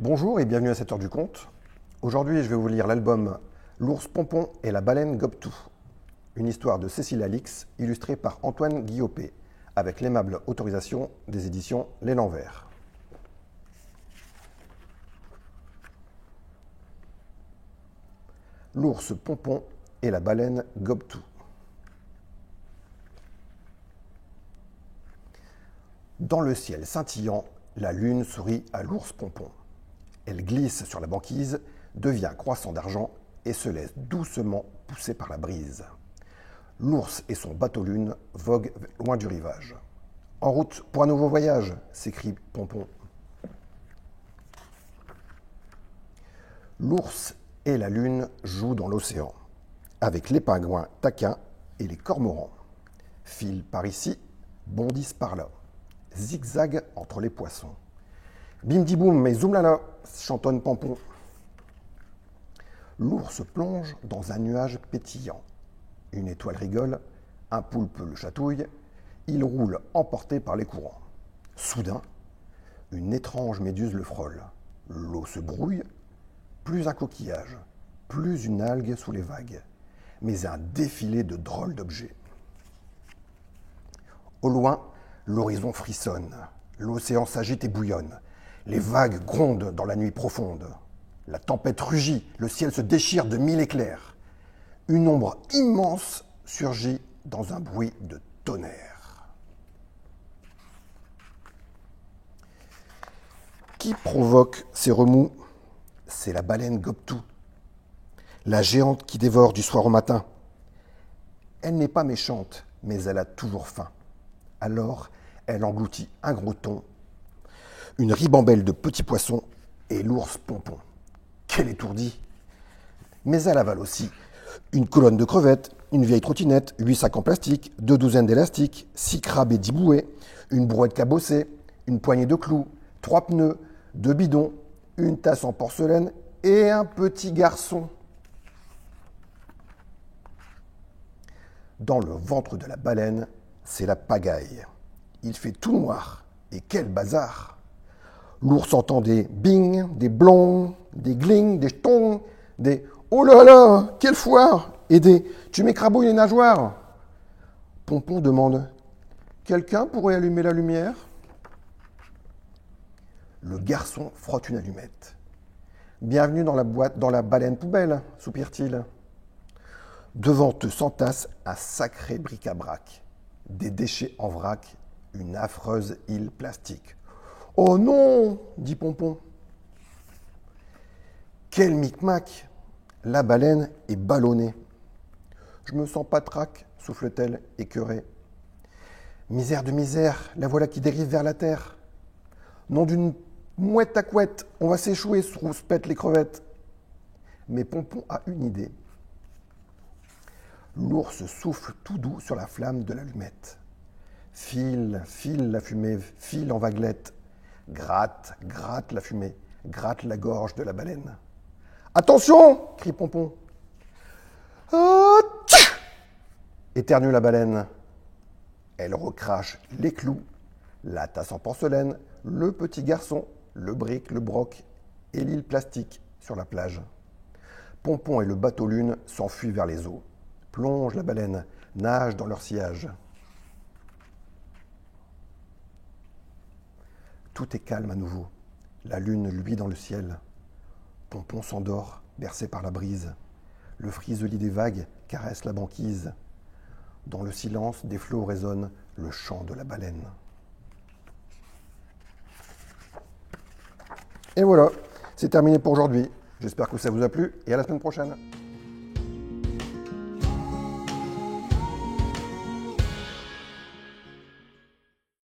Bonjour et bienvenue à cette heure du conte. Aujourd'hui, je vais vous lire l'album L'ours Pompon et la baleine Gobtou, une histoire de Cécile Alix, illustrée par Antoine Guillopé, avec l'aimable autorisation des éditions L'Élan Vert. L'ours Pompon et la baleine Gobtou. Dans le ciel scintillant, la lune sourit à l'ours Pompon. Elle glisse sur la banquise, devient croissant d'argent et se laisse doucement pousser par la brise. L'ours et son bateau-lune voguent loin du rivage. « En route pour un nouveau voyage !» s'écrie Pompon. L'ours et la lune jouent dans l'océan, avec les pingouins taquins et les cormorans. Filent par ici, bondissent par là, zigzaguent entre les poissons. Bim-di-boum, mais zoom-là-là, chantonne Pompon. L'ours plonge dans un nuage pétillant. Une étoile rigole, un poulpe le chatouille, il roule emporté par les courants. Soudain, une étrange méduse le frôle. L'eau se brouille, plus un coquillage, plus une algue sous les vagues, mais un défilé de drôles d'objets. Au loin, l'horizon frissonne, l'océan s'agite et bouillonne. Les vagues grondent dans la nuit profonde. La tempête rugit, le ciel se déchire de mille éclairs. Une ombre immense surgit dans un bruit de tonnerre. Qui provoque ces remous? C'est la baleine Gobtou, la géante qui dévore du soir au matin. Elle n'est pas méchante, mais elle a toujours faim. Alors, elle engloutit un gros thon, une ribambelle de petits poissons et l'ours Pompon. Quel étourdi! Mais elle avale aussi une colonne de crevettes, une vieille trottinette, 8 sacs en plastique, 2 douzaines d'élastiques, 6 crabes et 10 bouées, une brouette cabossée, une poignée de clous, 3 pneus, 2 bidons, une tasse en porcelaine et un petit garçon. Dans le ventre de la baleine, c'est la pagaille. Il fait tout noir. Et quel bazar! L'ours entend des bing, des blongs, des gling, des chtong, des oh là là, quelle foire! Et des tu m'écrabouilles les nageoires. Pompon demande quelqu'un pourrait allumer la lumière? Le garçon frotte une allumette. Bienvenue dans la boîte, dans la baleine poubelle, soupire-t-il. Devant eux s'entasse un sacré bric-à-brac, des déchets en vrac, une affreuse île plastique. Oh non, dit Pompon. Quel micmac! La baleine est ballonnée. Je me sens patraque, souffle-t-elle, écœurée. Misère de misère, la voilà qui dérive vers la terre. Nom d'une mouette à couette, on va s'échouer, se rouspètent les crevettes. Mais Pompon a une idée. L'ours souffle tout doux sur la flamme de l'allumette. File, file la fumée, file en vaguelette. Gratte, gratte la fumée, gratte la gorge de la baleine. « Attention !» crie Pompon. « Ah, tchou !» éternue la baleine. Elle recrache les clous, la tasse en porcelaine, le petit garçon, le brick, le broc et l'île plastique sur la plage. Pompon et le bateau-lune s'enfuient vers les eaux. Plonge la baleine, nage dans leur sillage. Tout est calme à nouveau. La lune luit dans le ciel. Pompon s'endort, bercé par la brise. Le friseli des vagues caresse la banquise. Dans le silence des flots résonne le chant de la baleine. Et voilà, c'est terminé pour aujourd'hui. J'espère que ça vous a plu et à la semaine prochaine.